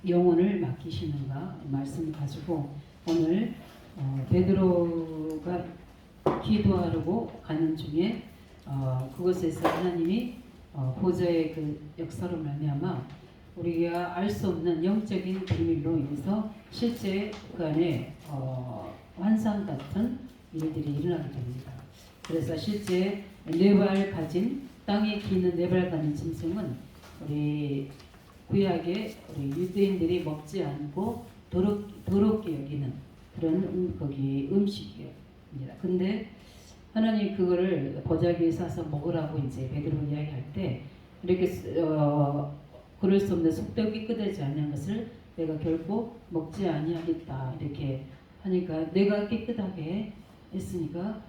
영혼을 맡기시는가 말씀을 가지고 오늘 베드로가 기도하려고 가는 중에 그곳에서 하나님이 보좌의 그 역사로 말미암아 우리가 알 수 없는 영적인 비밀로 인해서 실제 그 안에 환상 같은 일들이 일어나게 됩니다. 그래서 실제 네 발 가진 땅에 기는 네 발 가진 짐승은 우리 구약의 우리 유대인들이 먹지 않고 더럽게 여기는 그런 거기 음식입니다. 근데 하나님 그거를 보자기에 싸서 먹으라고 이제 베드로 이야기할 때 이렇게 그럴 수 없는 속되고 깨끗하지 않은 것을 내가 결코 먹지 아니하겠다 이렇게 하니까 내가 깨끗하게 했으니까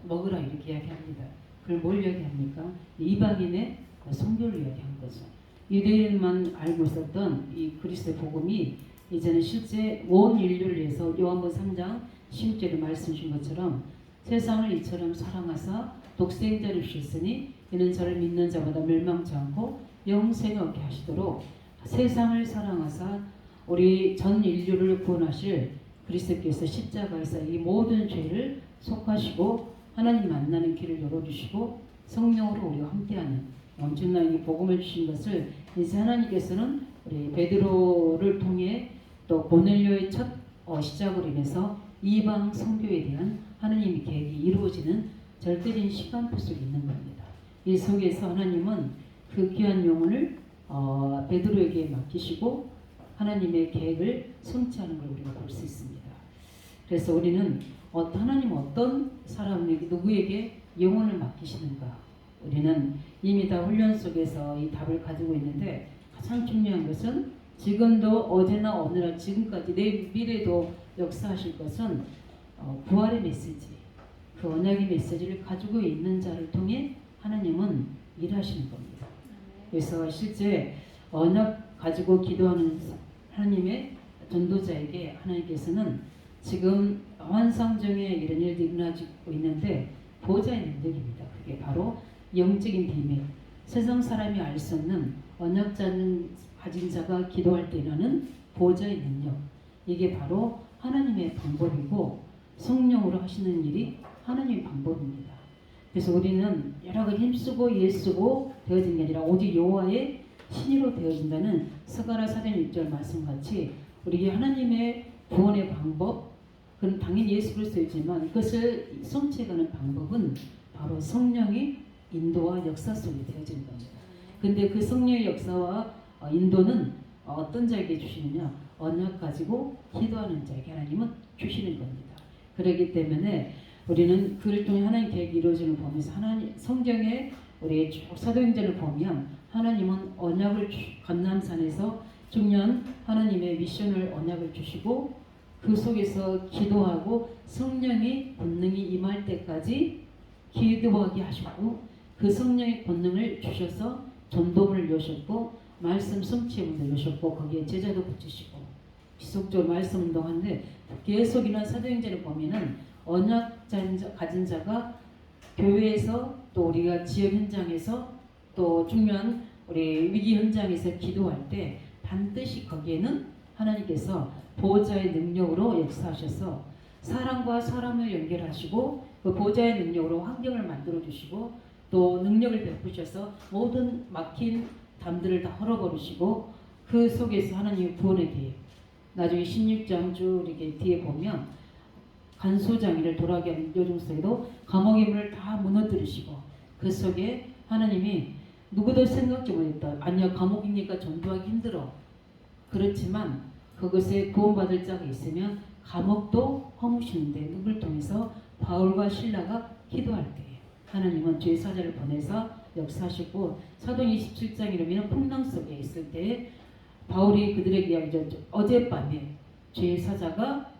먹으라 이렇게 이야기합니다. 그걸 뭘 이야기합니까? 이방인의 성교를 이야기한 거죠. 유대인만 알고 있었던 이 그리스도의 복음이 이제는 실제 온 인류를 위해서 요한복음 3장 16절에 말씀 주신 것처럼 세상을 이처럼 사랑하사 독생자를 주셨으니 이는 저를 믿는 자마다 멸망치 않고 영생을 얻게 하시도록 세상을 사랑하사 우리 전 인류를 구원하실 그리스도께서 십자가에서 이 모든 죄를 속하시고 하나님 만나는 길을 열어주시고 성령으로 우리와 함께하는 엄청난 이 복음을 주신 것을 이제 하나님께서는 우리 베드로를 통해 또 고넬료의 첫 시작으로 인해서 이방 선교에 대한 하나님의 계획이 이루어지는 절대적인 시간표 속에 있는 겁니다. 이 속에서 하나님은 그 귀한 영혼을 베드로에게 맡기시고 하나님의 계획을 성취하는 걸 우리가 볼 수 있습니다. 그래서 우리는 하나님 어떤 사람에게 누구에게 영혼을 맡기시는가? 우리는 이미 다 훈련 속에서 이 답을 가지고 있는데 가장 중요한 것은 지금도 어제나 오늘날 지금까지 내 미래도 역사하실 것은 부활의 메시지, 그 언약의 메시지를 가지고 있는 자를 통해 하나님은 일하시는 겁니다. 그래서 실제 언약 가지고 기도하는 하나님의 전도자에게 하나님께서는 지금 환상중에 이런 일들이 일어나고 있는데 보좌의 능력입니다. 그게 바로 영적인 비밀, 세상 사람이 알 수 없는 언약 가진 자가 기도할 때 일어나는 보좌의 능력, 이게 바로 하나님의 방법이고 성령으로 하시는 일이 하나님의 방법입니다. 그래서 우리는 여러 가지 힘쓰고 애쓰고 되어진 게 아니라 오직 여호와의 신의로 되어진다는 스가랴 4장 6절 말씀같이 우리에게 하나님의 구원의 방법, 그건 당연히 예수 그리스도이지만 그것을 성취해가는 방법은 바로 성령의 인도와 역사 속에 되어지는 겁니다. 근데 그 성령의 역사와 인도는 어떤 자에게 주시느냐? 언약 가지고 기도하는 자에게 하나님은 주시는 겁니다. 그렇기 때문에 우리는 그를 통해 하나님 계획이 이루어지는 걸 보면서 하나님 성경에 우리 사도행전을 보면 하나님은 언약을 감람산에서 중요한 하나님의 미션을 언약을 주시고 그 속에서 기도하고 성령의 본능이 임할 때까지 기도하게 하셨고 그 성령의 본능을 주셔서 전도문을 여셨고 말씀 성취문을 여셨고 거기에 제자도 붙이시고 지속적으로 말씀 운동하는데 계속 이런 사도행전을 보면은 언약 가진 자가 교회에서 또 우리가 지역 현장에서 또 중요한 우리 위기 현장에서 기도할 때 반드시 거기에는 하나님께서 보호자의 능력으로 역사하셔서 사람과 사람을 연결하시고 그 보호자의 능력으로 환경을 만들어 주시고 또 능력을 베푸셔서 모든 막힌 담들을 다 헐어버리시고 그 속에서 하나님의 구원의 계획, 나중에 16장 쭉 이렇게 뒤에 보면 간소장이를 돌아가게 하는 요중 속에도 감옥의 문을 다 무너뜨리시고 그 속에 하나님이 누구도 생각지 못했다. 아니야, 감옥이니까 전도하기 힘들어. 그렇지만 그것에 구원받을 자가 있으면 감옥도 허무시는데 누굴 통해서 바울과 실라가 기도할 때 하나님은 죄 사자를 보내서 역사하시고 사도 27장 이르면 풍랑 속에 있을 때 바울이 그들에게 이야기하죠. 어젯밤에 죄 사자가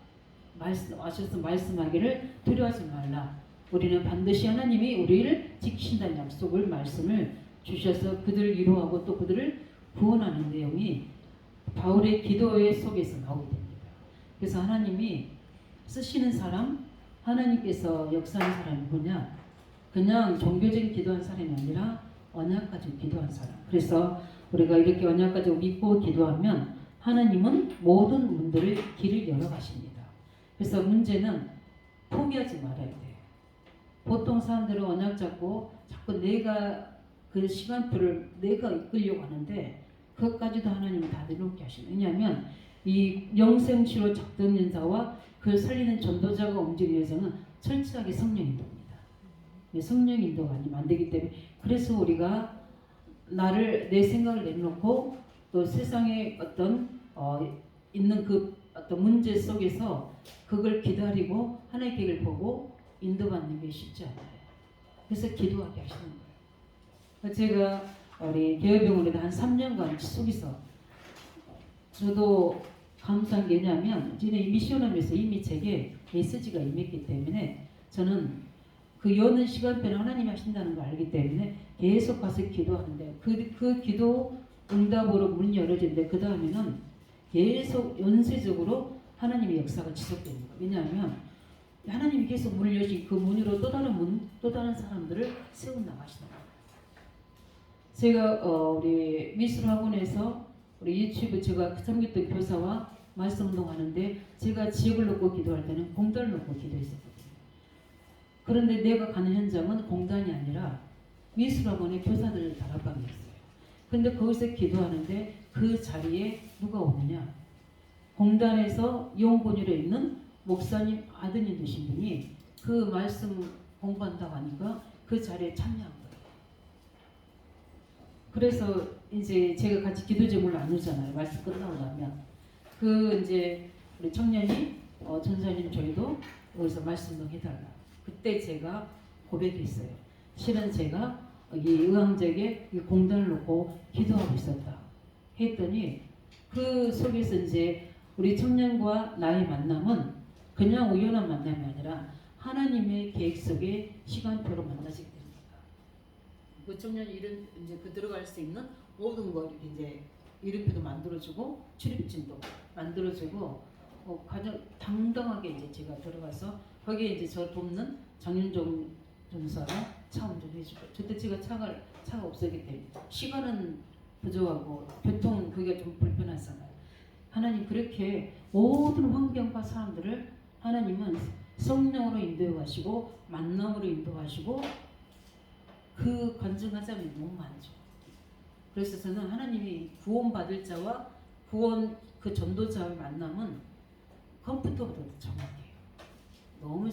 와셔서 말씀하기를 두려워하지 말라. 우리는 반드시 하나님이 우리를 지키신다는 약속을 말씀을 주셔서 그들을 위로하고 또 그들을 구원하는 내용이 바울의 기도의 속에서 나오게 됩니다. 그래서 하나님이 쓰시는 사람, 하나님께서 역사하는 사람이 뭐냐? 그냥 종교적인 기도한 사람이 아니라 언약 가지고 기도한 사람. 그래서 우리가 이렇게 언약 가지고 믿고 기도하면 하나님은 모든 문들을 길을 열어 가십니다. 그래서 문제는 포기하지 말아야 돼요. 보통 사람들은 언약 잡고 자꾸 내가 그 시간표를 내가 이끌려고 하는데 그것까지도 하나님은 다 내놓게 하시는. 왜냐하면 이 영생치료 작전 연사와 그 살리는 전도자가 움직이는 여정은 철저하게 성령 인도입니다. 성령 인도가 아니면 안 되기 때문에 그래서 우리가 나를 내 생각을 내놓고 또 세상에 어떤 있는 그 어떤 문제 속에서 그걸 기다리고 하나님의 계획을 보고 인도받는 게 쉽지 않아요. 그래서 기도하게 하시는 거예요. 제가 우리 교회병원에도 한 3년간 속에서 저도 감사한 게 뭐냐면 저는 이 미션하면서 이미 제게 메시지가 임했기 때문에 저는 그 여는 시간표는 하나님이 하신다는 걸 알기 때문에 계속 가서 기도하는데 그 기도 응답으로 문이 열어지는데 그 다음에는 계속 연쇄적으로 하나님의 역사가 지속되는 거예요. 왜냐하면 하나님이 계속 문을 여신 그 문으로 또 다른 문, 또 다른 사람들을 세워 나가시는 거예요. 제가 우리 미술학원에서 우리 유튜브 제가 섬겼던 교사와 말씀 운동하는데 제가 지역을 놓고 기도할 때는 공단을 놓고 기도했었거든요. 그런데 내가 가는 현장은 공단이 아니라 미술학원의 교사들 다락방이었어요. 근데 거기서 기도하는데 그 자리에 누가 오느냐? 공단에서 영본일에 있는 목사님 아드님 되신 분이 그 말씀 공부한다고 하니까 그 자리에 참여한 거예요. 그래서 이제 제가 같이 기도 제목을 나누잖아요. 말씀 끝나고 나면 그 이제 우리 청년이 전사님 저희도 거기서 말씀 좀 해달라. 그때 제가 고백했어요. 실은 제가 이 의왕제에 공단을 놓고 기도하고 있었다. 했더니 그 속에서 이제 우리 청년과 나의 만남은 그냥 우연한 만남이 아니라 하나님의 계획 속에 시간표로 만나지게 됩니다. 그 청년이 이제 그 들어갈 수 있는 모든 걸 이제 이름표도 만들어주고 출입증도 만들어주고 가장 당당하게 이제 제가 들어가서 거기에 이제 저 돕는 장윤정 전사가 차 운전해주고 그때 제가 차가 없었기 때문에 시간은 부족하고 교통 그게 좀 불편하잖아요. 하나님 그렇게 모든 환경과 사람들을 하나님은 성령으로 인도해 가시고 만남으로 인도하시고 그 간증한 사람이 너무 많죠. 그래서 저는 하나님이 구원받을 자와 구원 그 전도자의 만남은 컴퓨터보다도 정확해요. 너무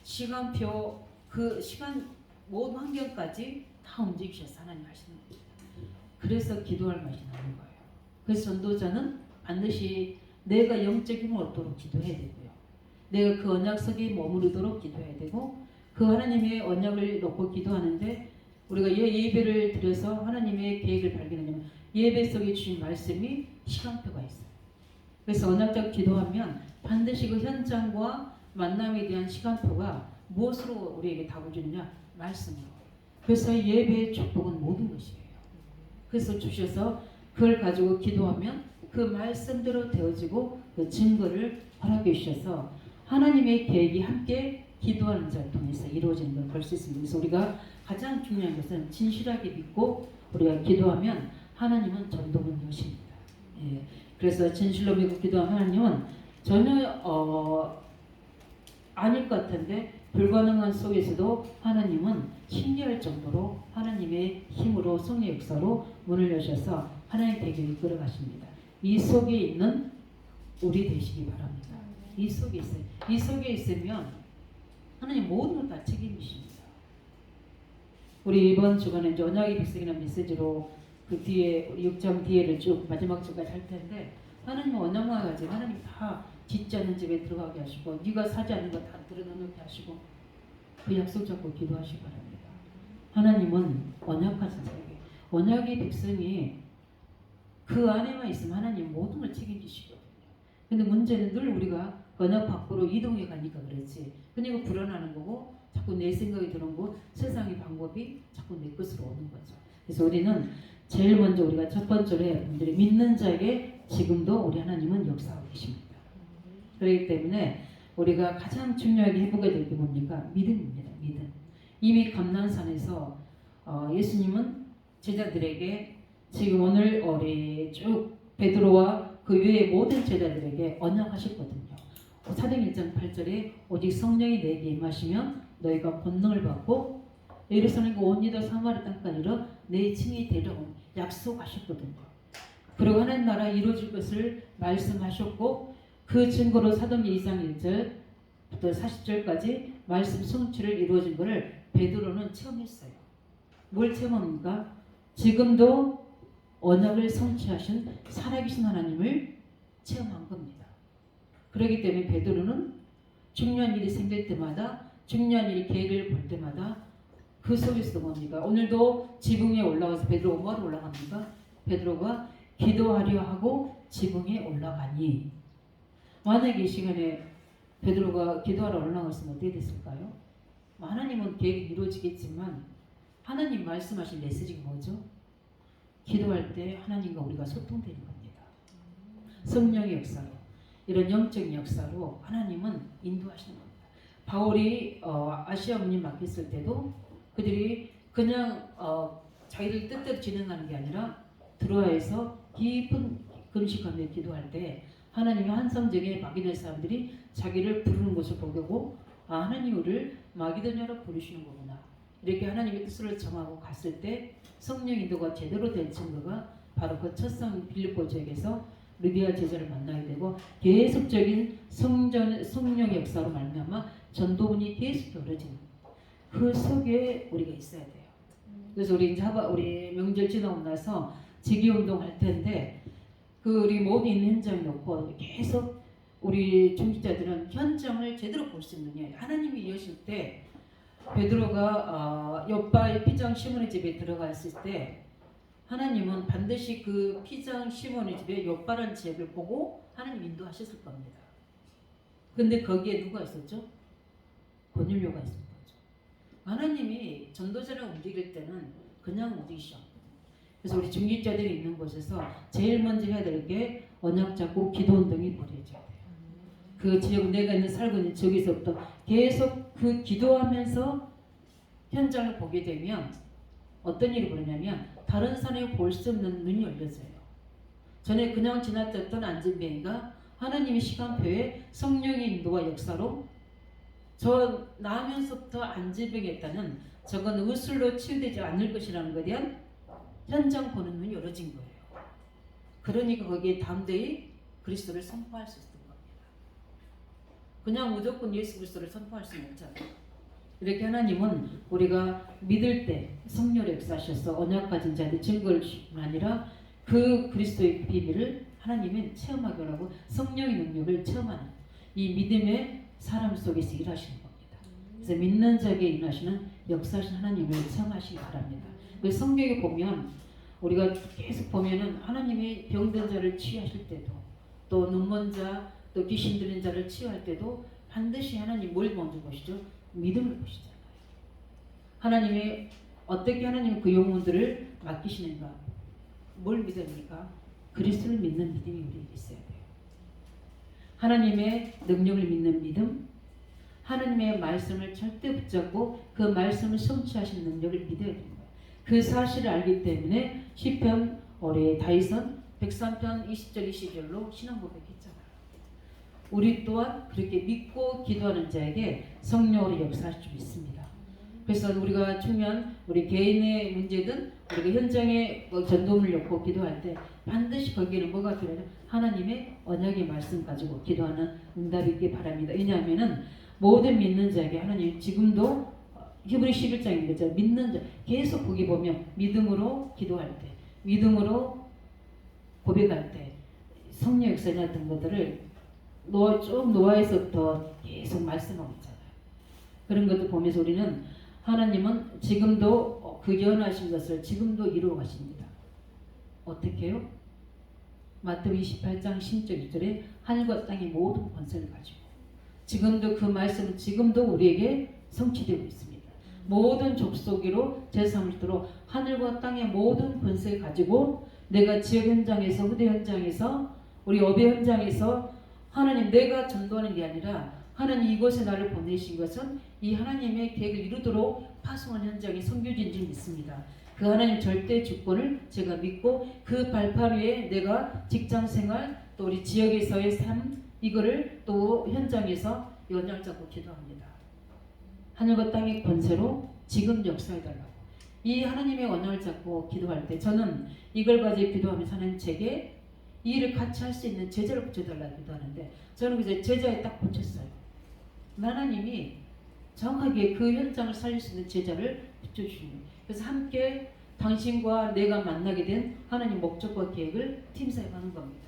시간표 그 시간 모든 환경까지 다 움직이셔서 하나님 하시는 거예요. 그래서 기도할 맛이 나는 거예요. 그래서 전도자는 반드시 내가 영적 힘을 얻도록 기도해야 되고요. 내가 그 언약 속에 머무르도록 기도해야 되고 그 하나님의 언약을 놓고 기도하는데 우리가 예배를 드려서 하나님의 계획을 발견하냐면 예배 속에 주신 말씀이 시간표가 있어요. 그래서 언약적 기도하면 반드시 그 현장과 만남에 대한 시간표가 무엇으로 우리에게 답을 주느냐? 말씀으로. 그래서 예배의 축복은 모든 것이에요. 그래서 주셔서 그걸 가지고 기도하면 그 말씀대로 되어지고 그 증거를 허락해 주셔서 하나님의 계획이 함께 기도하는 자를 통해서 이루어지는 걸 볼 수 있습니다. 그래서 우리가 가장 중요한 것은 진실하게 믿고 우리가 기도하면 하나님은 전도는 여십니다. 예. 그래서 진실로 믿고 기도한 하나님은 전혀 아닐 것 같은데 불가능한 속에서도 하나님은 신기할 정도로 하나님의 힘으로 성령 역사로 문을 여셔서 하나님의 계획을 이끌어가십니다. 이 속에 있는 우리 되시기 바랍니다. 이 속에 있어요. 이 속에 있으면 하나님 모든 걸 다 책임지십니다. 우리 이번 주간에 이제 언약의 백성이라는 메시지로 그 뒤에 우리 6장 뒤에를 쭉 마지막 주까지 할 텐데 하나님은 언약만 가지고 하나님 다 짓지 않는 집에 들어가게 하시고 네가 사지 않는 거 다 드러내게 하시고 그 약속 잡고 기도하시기 바랍니다. 하나님은 언약하신 자에게 언약의 백성이 그 안에만 있으면 하나님 모든 걸 책임지시거든요. 근데 문제는 늘 우리가 언약 밖으로 이동해 가니까 그렇지. 그러니까 불안하는 거고 자꾸 내 생각이 드는 거 세상의 방법이 자꾸 내 것으로 오는 거죠. 그래서 우리는 제일 먼저 우리가 첫 번째로 여러분들이 믿는 자에게 지금도 우리 하나님은 역사하고 계십니다. 그렇기 때문에 우리가 가장 중요하게 해보게 될 게 뭡니까? 믿음입니다. 믿음. 이미 감난산에서 예수님은 제자들에게 지금 오늘 우리 쭉 베드로와 그 외의 모든 제자들에게 언약하셨거든요. 사도행 1장 8절에 오직 성령이 내게 임하시면 너희가 권능을 받고 예루살렘과 온 유다 사마리아 땅까지 이르러 내 증인이 되리라고 약속하셨거든요. 그리고 하나님 나라 이루어질 것을 말씀하셨고 그 증거로 사도행 2장 1절부터 40절까지 말씀 성취를 이루어진 것을 베드로는 체험했어요. 뭘 체험합니까? 지금도 언약을 성취하신 살아계신 하나님을 체험한 겁니다. 그렇기 때문에 베드로는 중요한 일이 생길 때마다 중요한 일 계획을 볼 때마다 그 속에서도 뭡니까? 오늘도 지붕에 올라가서 베드로가 뭐하러 올라갑니까? 베드로가 기도하려 하고 지붕에 올라가니 만약에 이 시간에 베드로가 기도하러 올라갔으면 어떻게 됐을까요? 하나님은 계획이 이루어지겠지만 하나님 말씀하신 메시지가 뭐죠? 기도할 때 하나님과 우리가 소통되는 겁니다. 성령의 역사로 이런 영적인 역사로 하나님은 인도하시는 겁니다. 바울이 아시아 문이 막혔을 때도 그들이 그냥 자기들 뜻대로 진행하는 게 아니라 드로아에서 깊은 금식하며 기도할 때 하나님의 한성적에 마기도의 사람들이 자기를 부르는 것을 보고 하나님 우리를 마기도냐로 부르시는 거구나. 이렇게 하나님의 뜻을 정하고 갔을 때 성령 인도가 제대로 된 증거가 바로 그 첫성 빌립보 지역에서 lydia 제자를 만나게 되고 계속적인 성령의 역사로 말미암아 전도문이 계속 열어지는 그 속에 우리가 있어야 돼요. 그래서 우리 이제 우리 명절 지나고 나서 직위운동 할 텐데 그 우리 모두 있는 현장에 놓고 계속 우리 중직자들은 현장을 제대로 볼 수 있느냐. 하나님이 여실 때 베드로가 욥바의 피장 시몬의 집에 들어갔을 때 하나님은 반드시 그 피장 시몬의 집에 욥바라는 지역을 보고 하나님 인도하셨을 겁니다. 근데 거기에 누가 있었죠? 고넬료가 있었던 거죠. 하나님이 전도자를 움직일 때는 그냥 움직이셔. 그래서 우리 중직자들이 있는 곳에서 제일 먼저 해야 될 게 언약 잡고 기도 운동이 벌어져야 돼요. 그 지역 내가 있는 살고 있는 지역에서부터 계속 그 기도하면서 현장을 보게 되면 어떤 일이 벌어냐면 다른 사람이 볼 수 없는 눈이 열려져요. 전에 그냥 지나쳤던 안진뱅이가 하나님의 시간표에 성령의 인도와 역사로 저 나면서부터 안진뱅이했다는 저건 의술로 치유되지 않을 것이라는 것에 대한 현장 보는 눈이 열어진 거예요. 그러니까 거기에 담대히 그리스도를 선포할 수 있었던 겁니다. 그냥 무조건 예수 그리스도를 선포할 수는 없잖아요. 이렇게 하나님은 우리가 믿을 때 성령의 역사하셔서 언약 가진 자들 증거를 뿐 아니라 그 그리스도의 비밀을 하나님은 체험하게 하고 성령의 능력을 체험하는 이 믿음의 사람 속에서 일하시는 겁니다. 그래서 믿는 자에게 일하시는 역사하신 하나님을 체험하시기 바랍니다. 그 성경에 보면 우리가 계속 보면은 하나님이 병든 자를 치유하실 때도 또 눈먼 자, 또 귀신 들린 자를 치유할 때도 반드시 하나님 뭘 먼저 보시죠? 믿음을 보시잖아요. 하나님이 어떻게 하나님 그 영혼들을 맡기시는가? 뭘 믿습니까? 그리스도를 믿는 믿음이 우리에게 있어야 돼요. 하나님의 능력을 믿는 믿음, 하나님의 말씀을 절대 붙잡고 그 말씀을 성취하시는 능력을 믿어야 됩니다. 그 사실을 알기 때문에 시편 우리 다윗은 103편 20절 22절로 신앙 고백했잖아요. 우리 또한 그렇게 믿고 기도하는 자에게 성령으로 역사할 줄 믿습니다. 그래서 우리가 중요한 우리 개인의 문제든 우리가 현장에 전도문을 놓고 기도할 때 반드시 거기에는 뭐가 필요해요? 하나님의 언약의 말씀 가지고 기도하는 응답이 있기 바랍니다. 왜냐하면은 모든 믿는 자에게 하나님 지금도 히브리 11장인 믿는 자 계속 거기 보면 믿음으로 기도할 때 믿음으로 고백할 때 성령 역사 같은 것들을 쭉 노아에서부터 계속 말씀하고 있잖아요. 그런 것도 보면서 우리는 하나님은 지금도 그 예언하신 것을 지금도 이루어 가십니다. 어떻게 해요? 마태복음 28장 16절 1절에 하늘과 땅의 모든 권세를 가지고 지금도 그 말씀은 지금도 우리에게 성취되고 있습니다. 모든 족속으로 제3일도로 하늘과 땅의 모든 권세를 가지고 내가 지역 현장에서 후대 현장에서 우리 어배 현장에서 하나님 내가 전도하는 게 아니라 하나님 이곳에 나를 보내신 것은 이 하나님의 계획을 이루도록 파송한 현장의 선교지인 줄 믿습니다. 그 하나님 절대 주권을 제가 믿고 그 발판 위에 내가 직장생활 또 우리 지역에서의 삶 이거를 또 현장에서 연장 잡고 기도합니다. 하늘과 땅의 권세로 지금 역사해달라고. 이 하나님의 언약을 잡고 기도할 때 저는 이걸 가지고 기도하면서 하나님 제게 이 일을 같이 할 수 있는 제자를 붙여달라고 기도하는데 저는 그저 제자에 딱 붙였어요. 하나님이 정확하게 그 현장을 살릴 수 있는 제자를 붙여주시는 거예요. 그래서 함께 당신과 내가 만나게 된 하나님 목적과 계획을 팀사역하는 겁니다.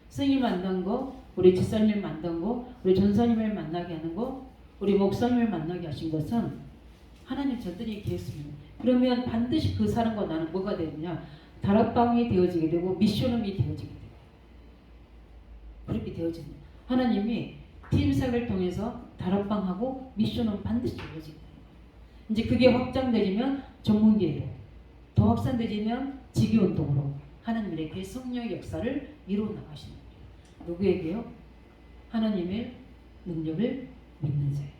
스님 만난 거, 우리 집사님을 만난 거, 우리 전사님을 만나게 하는 거, 우리 목사님을 만나게 하신 것은 하나님 전단이 계획입니다. 그러면 반드시 그 사람과 나는 뭐가 되느냐? 다락방이 되어지게 되고 미션홈이 되어지게 돼요. 그렇게 되어집니다. 하나님이 팀사역을 통해서 다락방하고 미션홈 반드시 되어지게 돼요. 이제 그게 확장되면 전문계로, 더 확산되면 지교운동으로 하나님의 성령의 역사를 이루어 나가시는 거예요. 누구에게요? 하나님의 능력을 믿는 자에게.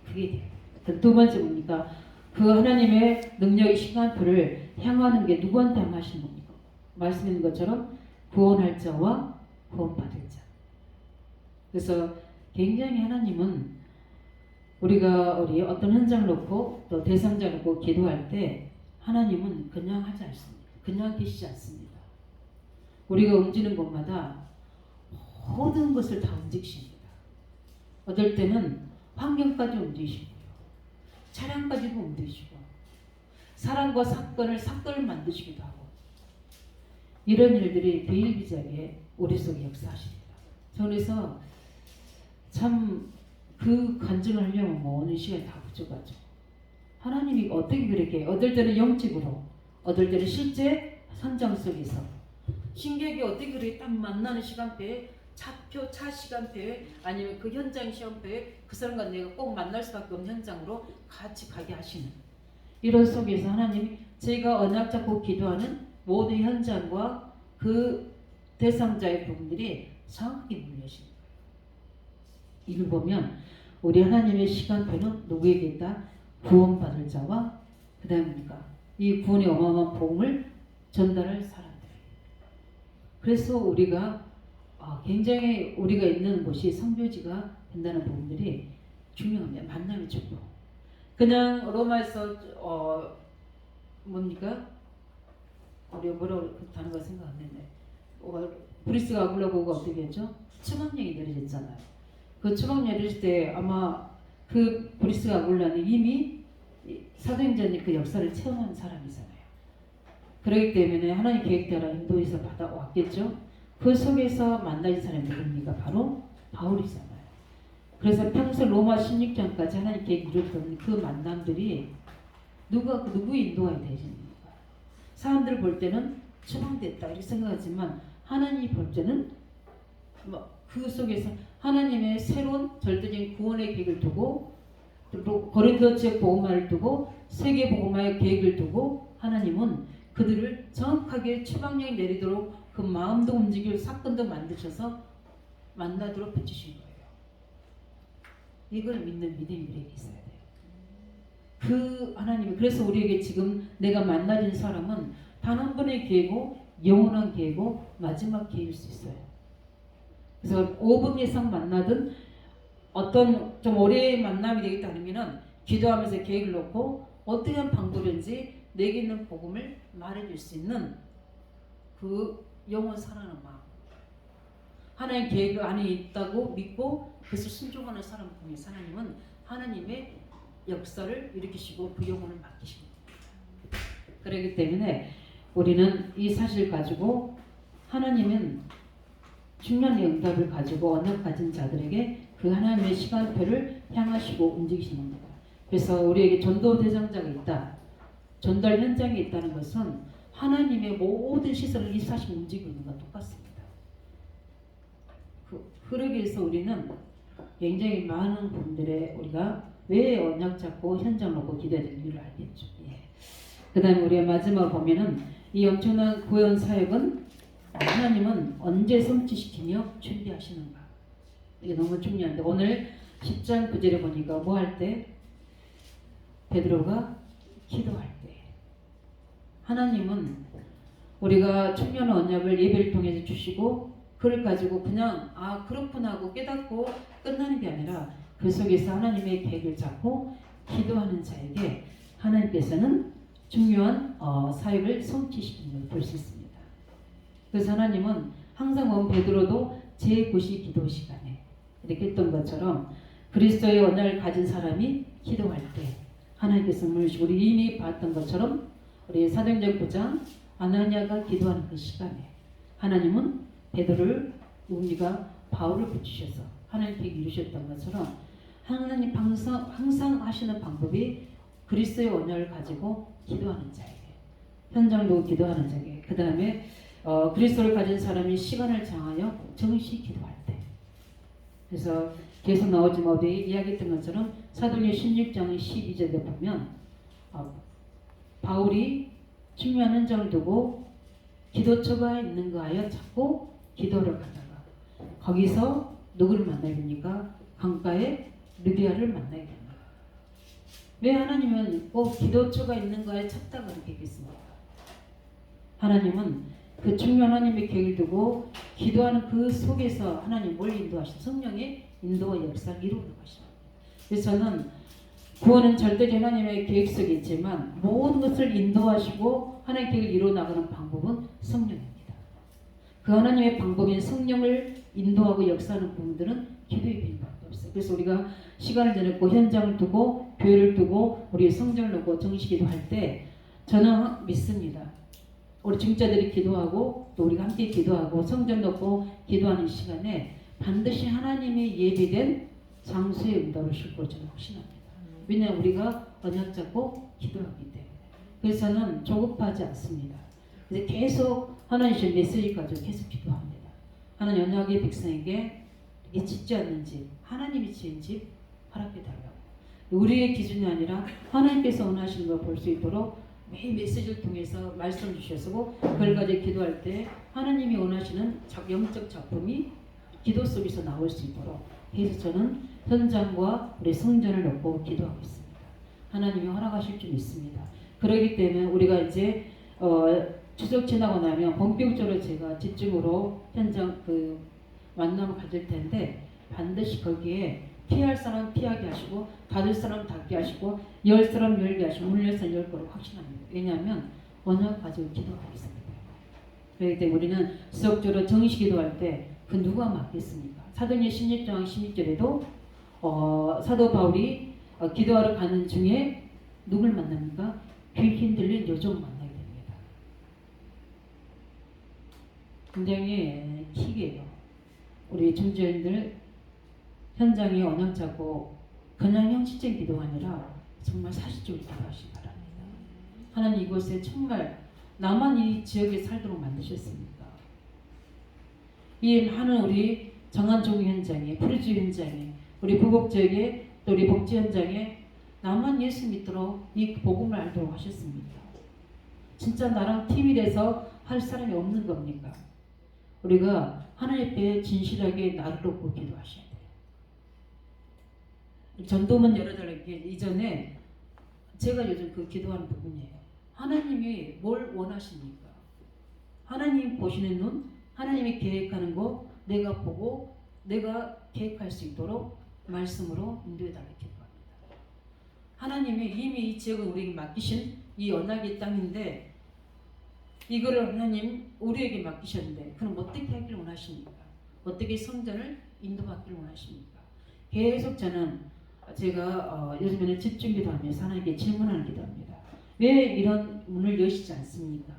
그게 돼요. 두 번째 뭡니까? 그 하나님의 능력의 시간표를 향하는 게 누구한테 향하시는 겁니까? 말씀인 것처럼 구원할 자와 구원받을 자. 그래서 굉장히 하나님은 우리가 우리 어떤 현장을 놓고 또 대상자를 놓고 기도할 때 하나님은 그냥 하지 않습니다. 그냥 계시지 않습니다. 우리가 움직이는 곳마다 모든 것을 다 움직이십니다. 어떨 때는 환경까지 움직이시고요. 차량까지도 움직이시고 사람과 사건을 만드시기도 하고 이런 일들이 비일비재하게 우리 속에 역사하십니다. 그래서 참 그 간증을 하려면 뭐 어느 시간이 다 부족하죠. 하나님이 어떻게 그렇게 어떨 때는 영적으로 어떨 때는 실제 현장 속에서 신기하게 어떻게 그렇게 딱 만나는 시간표에 차표 차 시간표에 아니면 그 현장 시간표에 그 사람과 내가 꼭 만날 수밖에 없는 현장으로 같이 가게 하시는 이런 속에서 하나님이 제가 언약 잡고 기도하는 모든 현장과 그 대상자의 부분들이 정확히 물려지는 거예요. 이를 보면 우리 하나님의 시간표는 누구에게 있다? 구원받을 자와 그 다음입니까? 이 구원의 어마어마한 복음을 전달할 사람들. 그래서 우리가 굉장히 우리가 있는 곳이 성교지가 된다는 부분들이 중요합니다. 만남의 축복. 그냥 로마에서 뭡니까? 우리 뭐라고 그 단어가 생각 안 나네. 브리스가 아굴라고가 어떻게 했죠? 추방령이 내려졌잖아요. 그 추방 내려질 때 아마 그 브리스가 아굴라는 이미 사도행전의 그 역사를 체험한 사람이잖아요. 그렇기 때문에 하나님 계획대로 인도에서 받아왔겠죠. 그 속에서 만나진 사람이 누굽니까? 바로 바울이잖아요. 그래서 평소 로마 16장까지 하나님 계획 이뤘던 그 만남들이 누구의 인도가 되십니까? 사람들 볼 때는 추방됐다 이렇게 생각하지만 하나님이 볼 때는 그 속에서 하나님의 새로운 절대적인 구원의 계획을 두고 또 고린도 지역 복음화를 두고 세계 복음화의 계획을 두고 하나님은 그들을 정확하게 추방령이 내리도록 그 마음도 움직일 사건도 만드셔서 만나도록 붙이신 거예요. 이걸 믿는 믿음이 우리에게 있어야 돼요. 그 하나님이 그래서 우리에게 지금 내가 만나진 사람은 단 한 번의 기회고 영원한 기회고 마지막 기회일 수 있어요. 그래서 5분 이상 만나든 어떤 좀 오래 만남이 되겠다 하면은 기도하면서 계획을 놓고 어떻게 하면 방법인지 내게 있는 복음을 말해줄 수 있는 그 영원 사랑하는 마음. 하나님 계획 안에 있다고 믿고 그래서 순종하는 사람 통해서 하나님은 하나님의 역사를 일으키시고 그 영혼을 맡기십니다. 그렇기 때문에 우리는 이 사실 가지고 하나님은 중요한 응답을 가지고 언약 가진 자들에게 그 하나님의 시간표를 향하시고 움직이시는 겁니다. 그래서 우리에게 전도 대상자가 있다. 전달 현장에 있다는 것은 하나님의 모든 시설을 24시간 움직이고 있는 것과 똑같습니다. 그러기 위해서 우리는 굉장히 많은 분들의 우리가 왜 언약 잡고 현장 놓고 기도해야 되는 이유를 알겠죠. 예. 그 다음에 우리가 마지막 보면은 이 엄청난 구원 사역은 하나님은 언제 성취시키며 준비하시는가. 이게 너무 중요한데 오늘 10장 9절에 보니까 뭐 할 때? 베드로가 기도할 때. 하나님은 우리가 청년 언약을 예배를 통해서 주시고 그걸 가지고 그냥 아 그렇구나 하고 깨닫고 끝나는 게 아니라 그 속에서 하나님의 계획을 잡고 기도하는 자에게 하나님께서는 중요한 사역을 성취시키는 걸 볼 수 있습니다. 그래서 하나님은 항상 보면 베드로도 제9시 기도 시간에 이렇게 했던 것처럼 그리스도의 언약을 가진 사람이 기도할 때 하나님께서 물으시고 우리 이미 봤던 것처럼 우리 사도행전 9장 아나니아가 기도하는 그 시간에 하나님은 베드로를 우리가 바울을 붙이셔서 하나님께 이루셨던 것처럼 하나님 항상 하시는 방법이 그리스도의 언약을 가지고 기도하는 자에게 현장을 보고 기도하는 자에게 그 다음에 그리스도를 가진 사람이 시간을 정하여 정시 기도할 때 그래서 계속 나오지만 어디 이야기했던 것처럼 사도행전 16장 12절에 보면 바울이 중요한 현장을 두고 기도처가 있는 거 하여 찾고 기도를 가다가 거기서 누구를 만나게 됩니까? 강가에 lydia를 만나게 됩니다. 왜 하나님은 꼭 기도처가 있는 거에 찾다가 그렇게 했겠습니까? 하나님은 그 중요한 하나님의 계획을 두고 기도하는 그 속에서 하나님 뭘 인도하시는 성령의 인도와 역사를 이루는 것입니다. 그래서 저는 구원은 절대적 하나님의 계획 속에 있지만 모든 것을 인도하시고 하나님의 계획을 이루어 나가는 방법은 성령입니다. 그 하나님의 방법인 성령을 인도하고 역사하는 부분들은 기도의 비밀밖에 없어요. 그래서 우리가 시간을 내놓고 현장을 두고 교회를 두고 우리 성전을 놓고 정식기도 할 때 저는 믿습니다. 우리 중자들이 기도하고 또 우리가 함께 기도하고 성전 놓고 기도하는 시간에 반드시 하나님의 예비된 장소의 응답을 줄 걸 저는 확신합니다. 왜냐하면 우리가 언약 잡고 기도하기 때문에. 그래서 저는 조급하지 않습니다. 그래서 계속 하나님의 메시지 가지고 계속 기도합니다. 하나님 언약의 백성에게 이 짓지 않는 집, 하나님이 지은 집 허락해 달라고. 우리의 기준이 아니라 하나님께서 원하시는 걸 볼 수 있도록 매일 메시지를 통해서 말씀 주셨고 그걸 가지고 기도할 때 하나님이 원하시는 영적 작품이 기도 속에서 나올 수 있도록 그래서 저는 현장과 우리 성전을 놓고 기도하고 있습니다. 하나님이 허락하실 줄 믿습니다. 그렇기 때문에 우리가 이제 추석 지나고 나면 본격적으로 제가 집중으로 현장 그 만남을 가질 텐데 반드시 거기에 피할 사람 피하게 하시고 닫을 사람 닫게 하시고 열 사람 열게 하시고 문 열 사람 열 거로 확신합니다. 왜냐하면 언약 가지고 기도하겠습니다. 그렇기 때문에 우리는 지속적으로 정식 기도할 때 그 누가 맡겠습니까? 사도행전 16장 16절에도 사도 바울이 기도하러 가는 중에 누굴 만납니까? 귀 흔들린 요정을 만나게 됩니다. 굉장히 킥이에요. 우리 중재인들 현장에 언약 잡고 그냥 형식적인 기도가 아니라 정말 사실적으로 기도하시기 바랍니다. 하나님 이곳에 정말 나만 이 지역에 살도록 만드셨습니까? 이 많은 우리 정한종 현장에 프리주 현장에 우리 부곡 지역에 또 우리 복지 현장에 나만 예수 믿도록 이 복음을 알도록 하셨습니까? 진짜 나랑 팀이 돼서 할 사람이 없는 겁니까? 우리가 하나님 앞에 진실하게 나를 놓고 기도하셔야 돼요. 전도문 열어달라기 이전에 제가 요즘 그 기도하는 부분이에요. 하나님이 뭘 원하십니까? 하나님 보시는 눈, 하나님이 계획하는 거 내가 보고 내가 계획할 수 있도록 말씀으로 인도해달라고 기도합니다. 하나님이 이미 이 지역을 우리에게 맡기신 이 언약의 땅인데 이거를 하나님 우리에게 맡기셨는데 그럼 어떻게 하기를 원하십니까? 어떻게 성전을 인도받기를 원하십니까? 계속 저는 제가 요즘에는 집중기도 하면서 하나님께 질문하는 기도합니다. 왜 이런 문을 여시지 않습니까?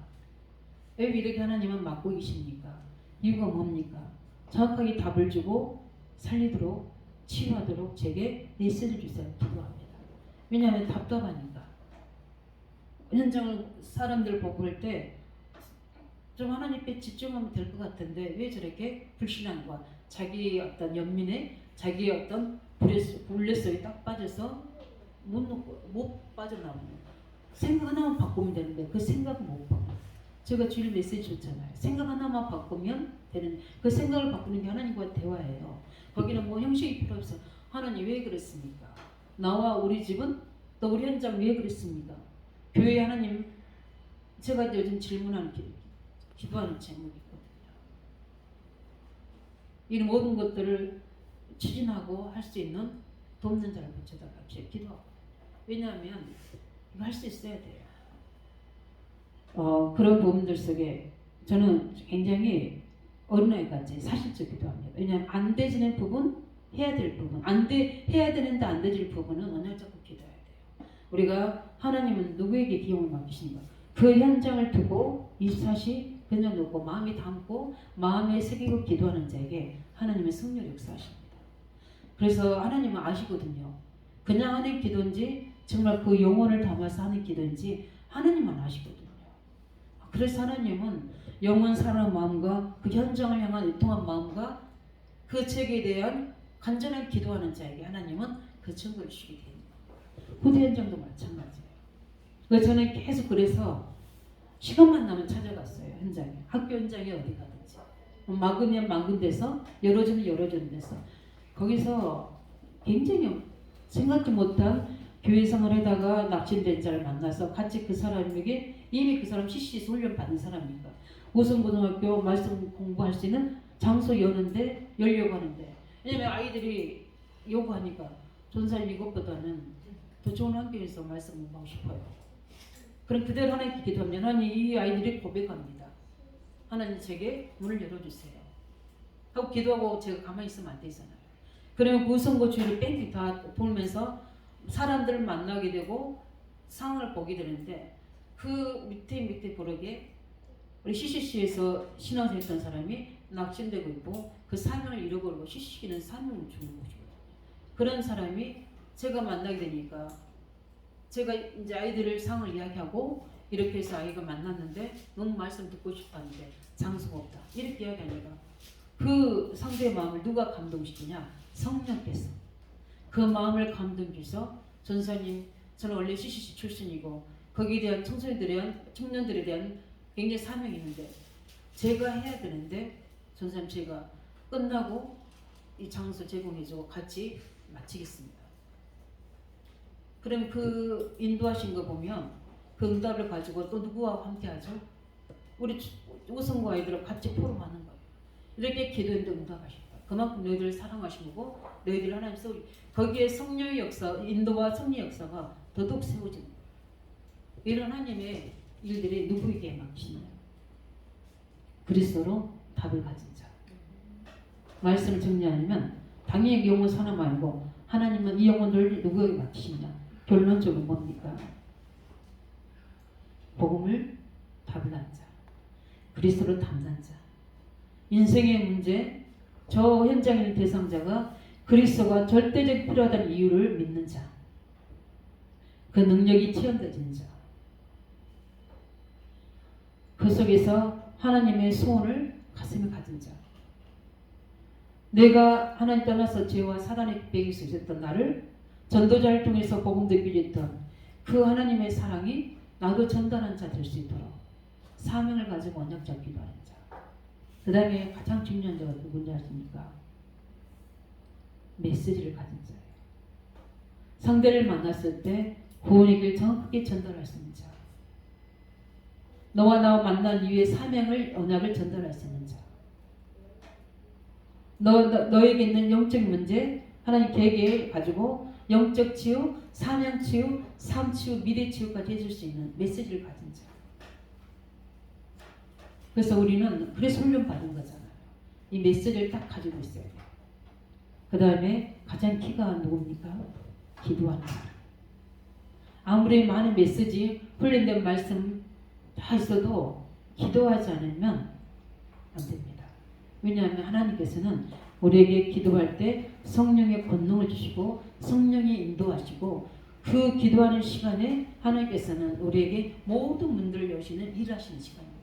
왜 이렇게 하나님은 맡고 계십니까? 이유가 뭡니까? 정확하게 답을 주고 살리도록 치유하도록 제게 메시지를 주세요. 기도합니다. 왜냐하면 답답하니까. 현장을 사람들 보고 그럴 때 좀 하나님께 집중하면 될 것 같은데 왜 저렇게 불신앙과 자기 어떤 연민에 자기의 어떤 불레 속에 딱 빠져서 못 빠져나오는 생각 하나만 바꾸면 되는데 그 생각은 못 바꿔요. 제가 주일 메시지 줬잖아요. 생각 하나만 바꾸면 되는 그 생각을 바꾸는 게 하나님과 대화예요. 거기는 뭐 형식이 필요 없어. 하나님 왜 그랬습니까? 나와 우리 집은 또 우리 현장 왜 그랬습니까? 교회 하나님 제가 요즘 질문하는 기도하는 제목이 있거든요. 이 모든 것들을 추진하고 할 수 있는 돕는 자를 붙여달라 기도하고. 왜냐하면 이거 할 수 있어야 돼요. 그런 부분들 속에 저는 굉장히 어린아이같이 사실적 기도합니다. 왜냐하면 안 되지는 부분, 해야 될 부분, 해야 되는데 안 되질 부분은 언약적으로 기도해야 돼요. 우리가 하나님은 누구에게 기용을 맡기신가? 그 현장을 두고 24시 그냥 놓고 마음에 담고 마음에 새기고 기도하는 자에게 하나님은 승리를 역사하십니다. 그래서 하나님은 아시거든요. 그냥 하는 기도인지 정말 그 영혼을 담아서 하는 기도인지 하나님은 아시거든요. 그래서 하나님은 영원 사랑하는 마음과 그 현장을 향한 애통한 마음과 그 책에 대한 간절한 기도하는 자에게 하나님은 그 증거를 주시게 됩니다. 후대 현장도 마찬가지예요. 그래서 저는 계속 그래서 시간만 나면 찾아갔어요. 현장에. 학교 현장에 어디 가든지. 막으면 막은 데서 열어주면 열어주는 데서 거기서 굉장히 생각지 못한 교회 생활에다가 납치된 자를 만나서 같이 그 사람에게 이미 그 사람 CC에서 훈련 받은 사람이니까 우성고등학교 말씀 공부할 수 있는 장소 여는데 열려고 하는데 왜냐면 아이들이 요구하니까 전사님 이것보다는 더 좋은 환경에서 말씀 공부하고 싶어요. 그럼 그대로 하나님께 기도하면 하나님 이 아이들이 고백합니다. 하나님 제게 문을 열어주세요. 하고 기도하고 제가 가만히 있으면 안 되잖아요. 그러면 그 우성고 주위를 뺑뺑 다 돌면서 사람들을 만나게 되고 상황을 보게 되는데 그 밑에 부르게 우리 CCC에서 신앙생활 했던 사람이 낙진되고 있고 그 사명을 잃어버리고 CCC는 사명을 주는 거죠. 그런 사람이 제가 만나게 되니까 제가 이제 아이들을 상을 이야기하고 이렇게 해서 아이가 만났는데 너무 말씀 듣고 싶었는데 장소가 없다. 이렇게 이야기하니까 그 상대의 마음을 누가 감동시키냐? 성령께서. 그 마음을 감동주셔서 전사님 저는 원래 CCC 출신이고 거기에 대한 청년들에 대한 굉장히 사명이 있는데 제가 해야 되는데 전사님 제가 끝나고 이 장소 제공해주고 같이 마치겠습니다. 그럼 그 인도하신 거 보면 그 응답을 가지고 또 누구와 함께 하죠? 우리 우성고 아이들과 같이 포럼하는 거예요. 이렇게 기도했는데 응답하신다. 그만큼 너희들을 사랑하신 거고 너희들 하나님 쏘리 거기에 성령의 역사, 인도와 성령의 역사가 더더욱 세워지는 거예요. 이런 하나님의 일들이 누구에게 맡기시나요? 그리스도로 답을 가진 자. 말씀을 정리하면 당연히 영혼 사람 말고 하나님은 이 영혼을 누구에게 맡기시냐? 결론적으로 뭡니까? 복음을 답을 한 자. 그리스도로 담는 자. 인생의 문제, 저 현장에 있는 대상자가 그리스도가 절대적 필요하다는 이유를 믿는 자. 그 능력이 체험되는 자. 그 속에서 하나님의 소원을 가슴에 가진 자. 내가 하나님 떠나서 죄와 사단의 핍박에 있었던 나를 전도자를 통해서 복음 듣게 했던 그 하나님의 사랑이 나도 전달한 자 될 수 있도록 사명을 가지고 언약 잡기도 하는 자. 그 다음에 가장 중요한 자가 누군지 아십니까? 메시지를 가진 자예요. 상대를 만났을 때 구원의 길 정확하게 전달할 수 있는 자. 너와 나와 만난 이후에 사명을 언약을 전달할 수 있는 자. 너에게 있는 영적 문제 하나님 계획에 가지고 영적 치유, 사명 치유, 삶 치유, 미래 치유까지 해줄 수 있는 메시지를 가진 자. 그래서 우리는 그래서 훈련 받은 거잖아요. 이 메시지를 딱 가지고 있어야 돼요. 그 다음에 가장 키가 누굽니까? 기도하는 사람. 아무리 많은 메시지, 훈련된 말씀 다 있어도 기도하지 않으면 안 됩니다. 왜냐하면 하나님께서는 우리에게 기도할 때 성령의 권능을 주시고 성령이 인도하시고 그 기도하는 시간에 하나님께서는 우리에게 모든 문들을 여시는 일하시는 시간입니다.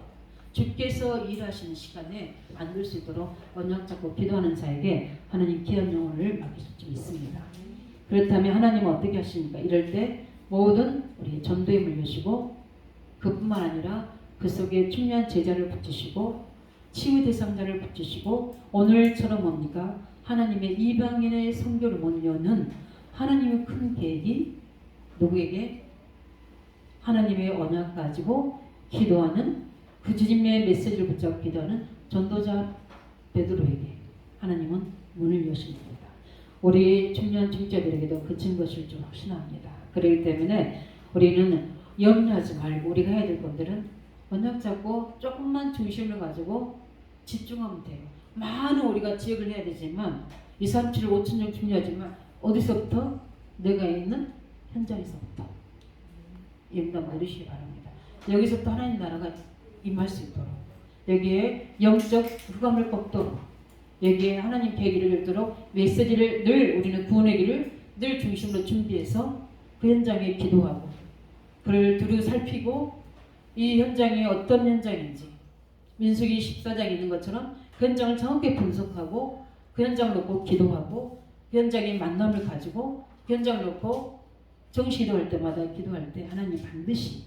주께서 일하시는 시간에 만들 수 있도록 언약 잡고 기도하는 자에게 하나님 귀한 영혼을 맡길 수 있습니다. 그렇다면 하나님은 어떻게 하십니까? 이럴 때 모든 우리 전도에 물려주시고 그뿐만 아니라 그 속에 중요한 제자를 붙이시고 치유 대상자를 붙이시고 오늘처럼 뭡니까? 하나님의 이방인의 선교를 못 여는 하나님의 큰 계획이 누구에게? 하나님의 언약 가지고 기도하는 그 주님의 메시지를 붙잡고 기도하는 전도자 베드로에게 하나님은 문을 여십니다. 우리 중년 중자들에게도 그친 것을 좀 확신합니다. 그렇기 때문에 우리는 염려하지 말고 우리가 해야 될 것들은 언약 잡고 조금만 중심을 가지고 집중하면 돼요. 많은 우리가 지역을 해야 되지만 2, 3, 7, 5천 명 중요하지만 어디서부터? 내가 있는 현장에서부터 영감 누리시기 바랍니다. 여기서부터 하나님 나라가 임할 수 있도록 여기에 영적 흑암을 꺾도록 여기에 하나님 계기를 열도록 메시지를 늘 우리는 구원의 길을 늘 중심으로 준비해서 그 현장에 기도하고 그를 두루 살피고 이 현장이 어떤 현장인지 민수기 14장에 있는 것처럼 그 현장을 정확히 분석하고 그 현장을 놓고 기도하고 그 현장의 만남을 가지고 그 현장을 놓고 정시기도할 때마다 기도할 때 하나님 반드시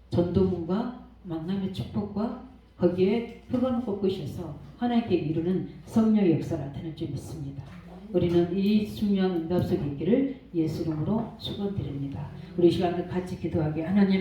전도문과 만남의 축복과 거기에 흑암을 꺾으셔서 하나님께 이루는 성령의 역사를 나타낼 줄 믿습니다. 우리는 이 중요한 응답 속에 있기를 예수 이름으로 축원드립니다. 우리 시간을 같이 기도하게 하나님